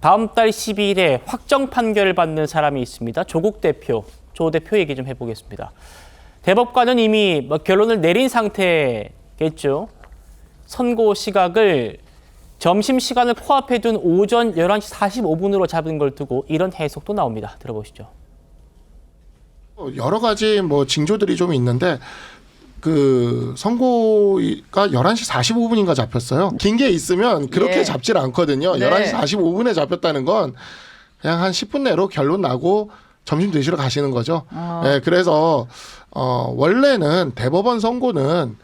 다음 달 12일에 확정 판결을 받는 사람이 있습니다. 조국 대표, 조 대표 얘기 좀 해보겠습니다. 대법관은 이미 결론을 내린 상태겠죠. 선고 시각을 점심시간을 코앞에 둔 오전 11시 45분으로 잡은 걸 두고 이런 해석도 나옵니다. 들어보시죠. 여러 가지 징조들이 좀 있는데 그 선고가 11시 45분인가 잡혔어요. 긴 게 있으면 그렇게 잡질 않거든요. 네. 11시 45분에 잡혔다는 건 그냥 한 10분 내로 결론 나고 점심 드시러 가시는 거죠. 네, 그래서 원래는 대법원 선고는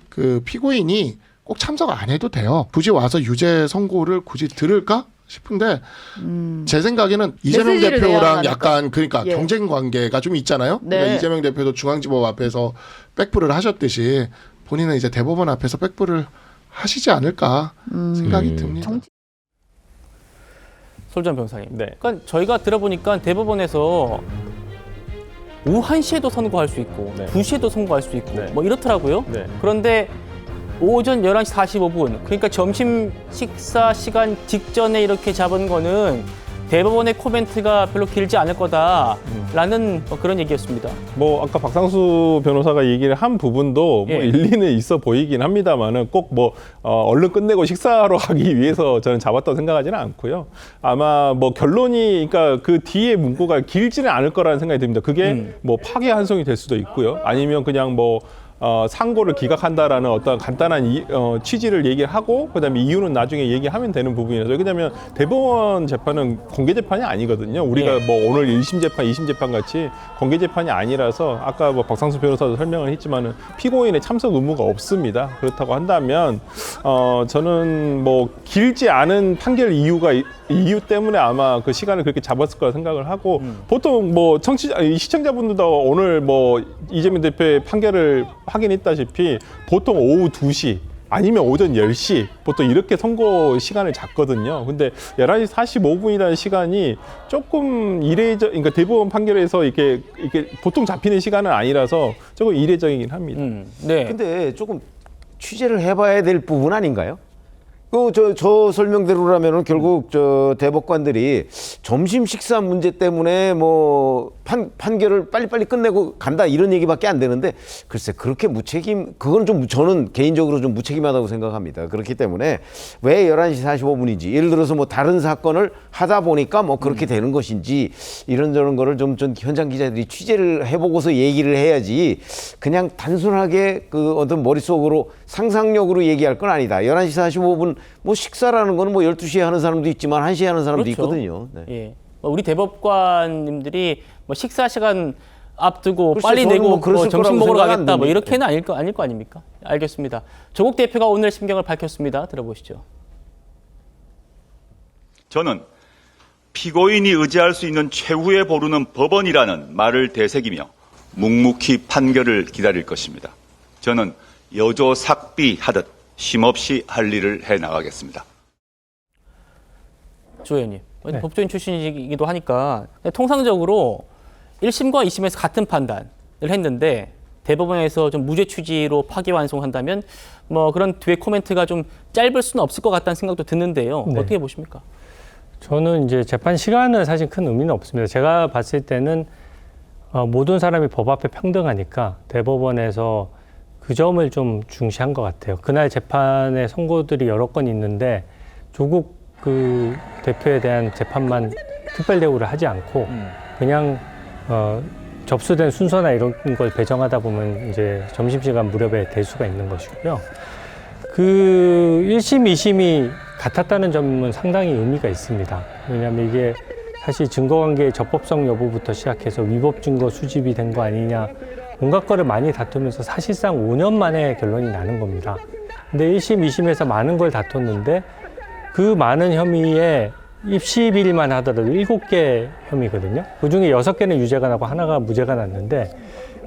그 피고인이 꼭 참석 안 해도 돼요. 굳이 와서 유죄 선고를 굳이 들을까 싶은데 제 생각에는 이재명 메시지를 내야 대표랑 하니까. 약간 그러니까 예. 경쟁 관계가 좀 있잖아요. 네. 그러니까 이재명 대표도 중앙지법 앞에서 백부를 하셨듯이 본인은 이제 대법원 앞에서 백부를 하시지 않을까 생각이 듭니다. 솔전 변호사님. 네. 그러니까 저희가 들어보니까 대법원에서 오후 1시에도 선고할 수 있고 네. 2시에도 선고할 수 있고 네. 이렇더라고요. 네. 그런데 오전 11시 45분, 그러니까 점심 식사 시간 직전에 이렇게 잡은 거는 대법원의 코멘트가 별로 길지 않을 거다라는 그런 얘기였습니다. 뭐 아까 박상수 변호사가 얘기를 한 부분도 예. 뭐 일리는 있어 보이긴 합니다만은 꼭 얼른 끝내고 식사하러 가기 위해서 저는 잡았다고 생각하지는 않고요. 아마 결론이 그러니까 그 뒤에 문구가 길지는 않을 거라는 생각이 듭니다. 그게 파기 환송이 될 수도 있고요. 아니면 그냥 상고를 기각한다라는 어떤 간단한 취지를 얘기를 하고 그다음에 이유는 나중에 얘기하면 되는 부분이라서 왜냐하면 대법원 재판은 공개 재판이 아니거든요. 우리가 오늘 1심 재판, 2심 재판 같이 공개 재판이 아니라서 아까 박상수 변호사도 설명을 했지만은 피고인의 참석 의무가 없습니다. 그렇다고 한다면 저는 길지 않은 판결 이유 때문에 아마 그 시간을 그렇게 잡았을 거라 생각을 하고 보통 시청자분들도 오늘 이재명 대표의 판결을 확인했다시피 보통 오후 2시 아니면 오전 10시 보통 이렇게 선고 시간을 잡거든요. 근데 11시 45분이라는 시간이 조금 그러니까 대법원 판결에서 이렇게 보통 잡히는 시간은 아니라서 조금 이례적이긴 합니다. 네. 근데 조금 취재를 해봐야 될 부분 아닌가요? 저 설명대로라면은 결국 대법관들이 점심 식사 문제 때문에 판결을 빨리빨리 끝내고 간다 이런 얘기밖에 안 되는데 글쎄 그렇게 그건 좀 저는 개인적으로 좀 무책임하다고 생각합니다. 그렇기 때문에 왜 11시 45분인지 예를 들어서 다른 사건을 하다 보니까 그렇게 되는 것인지 이런저런 거를 좀 현장 기자들이 취재를 해보고서 얘기를 해야지 그냥 단순하게 그 어떤 머릿속으로 상상력으로 얘기할 건 아니다. 11시 45분 식사라는 거는 12시에 하는 사람도 있지만 1시에 하는 사람도 그렇죠. 있거든요. 네. 예. 우리 대법관님들이 식사 시간 앞두고 글쎄, 빨리 저는 내고 그랬을 점심 거라고 먹으러 생각 안 가겠다 듭니다. 이렇게는 아닐 거 아닙니까? 알겠습니다. 조국 대표가 오늘 심경을 밝혔습니다. 들어보시죠. 저는 피고인이 의지할 수 있는 최후의 보루는 법원이라는 말을 되새기며 묵묵히 판결을 기다릴 것입니다. 저는 여조삭비하듯 쉼없이 할 일을 해나가겠습니다. 조 의원님, 법조인 출신이기도 하니까 통상적으로 1심과 2심에서 같은 판단을 했는데 대법원에서 좀 무죄 취지로 파기환송한다면 그런 뒤에 코멘트가 좀 짧을 수는 없을 것 같다는 생각도 드는데요. 네. 어떻게 보십니까? 저는 이제 재판 시간은 사실 큰 의미는 없습니다. 제가 봤을 때는 모든 사람이 법 앞에 평등하니까 대법원에서 그 점을 좀 중시한 것 같아요. 그날 재판의 선고들이 여러 건 있는데 조국 그 대표에 대한 재판만 특별 대우를 하지 않고 그냥 접수된 순서나 이런 걸 배정하다 보면 이제 점심시간 무렵에 될 수가 있는 것이고요. 그 1심, 2심이 같았다는 점은 상당히 의미가 있습니다. 왜냐하면 이게 사실 증거관계의 적법성 여부부터 시작해서 위법 증거 수집이 된 거 아니냐 온갖 거를 많이 다투면서 사실상 5년 만에 결론이 나는 겁니다. 근데 1심, 2심에서 많은 걸 다퉜는데 그 많은 혐의에 입시비리만 하더라도 7개 혐의거든요. 그중에 6개는 유죄가 나고 하나가 무죄가 났는데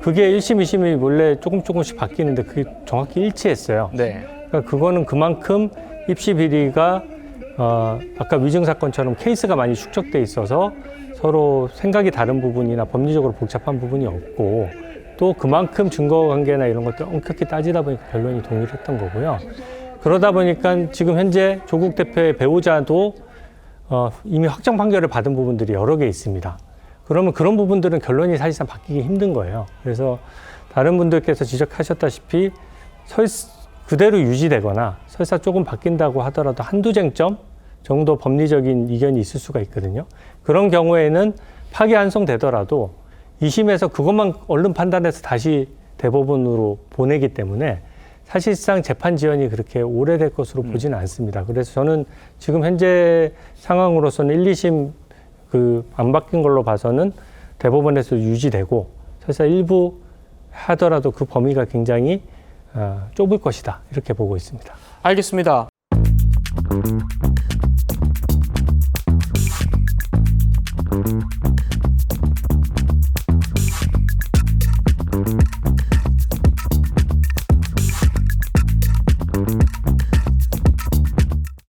그게 1심, 2심이 원래 조금씩 바뀌는데 그게 정확히 일치했어요. 네. 그러니까 그거는 그만큼 입시비리가 아까 위증사건처럼 케이스가 많이 축적돼 있어서 서로 생각이 다른 부분이나 법리적으로 복잡한 부분이 없고 또 그만큼 증거관계나 이런 것들 엄격히 따지다 보니까 결론이 동일했던 거고요. 그러다 보니까 지금 현재 조국 대표의 배우자도 이미 확정 판결을 받은 부분들이 여러 개 있습니다. 그러면 그런 부분들은 결론이 사실상 바뀌기 힘든 거예요. 그래서 다른 분들께서 지적하셨다시피 그대로 유지되거나 설사 조금 바뀐다고 하더라도 한두 쟁점 정도 법리적인 이견이 있을 수가 있거든요. 그런 경우에는 파기환송되더라도 2심에서 그것만 얼른 판단해서 다시 대법원으로 보내기 때문에 사실상 재판 지연이 그렇게 오래될 것으로 보지는 않습니다. 그래서 저는 지금 현재 상황으로서는 1, 2심 안 바뀐 걸로 봐서는 대법원에서 유지되고 설사 일부 하더라도 그 범위가 굉장히 좁을 것이다. 이렇게 보고 있습니다. 알겠습니다.